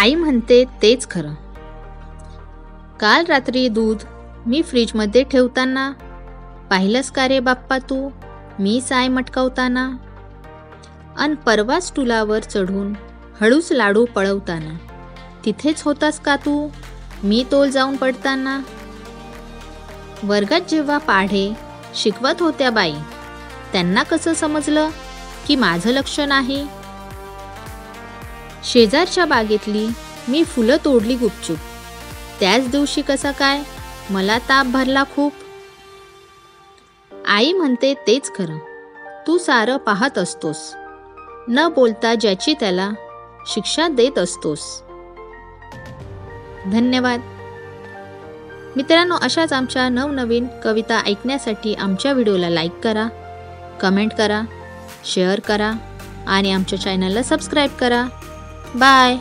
आई म्हणते तेच खरं. काल रात्री दूध मी फ्रीजमध्ये ठेवताना पाहिलंस का रे बाप्पा तू मी साय मटकावताना. अन परवा स्टुलावर चढून हळूच लाडू पळवताना तिथेच होतास का तू मी तोल जाऊन पडताना. वर्गात जेव्हा पाढे शिकवत होत्या बाई त्यांना कसं समजलं की माझं लक्ष नाही. शेजारच्या बागेतली मी फुलं तोडली गुपचूप त्याच दिवशी कसा काय मला ताप भरला खूप. आई म्हणते तेच खरं तू सारं पाहत असतोस न बोलता ज्याची त्याला शिक्षा देत असतोस. धन्यवाद मित्रांनो. अशाच आमच्या नवनवीन कविता ऐकण्यासाठी आमच्या व्हिडिओला लाईक करा, कमेंट करा, शेअर करा आणि आमच्या चॅनलला सबस्क्राईब करा. बाय.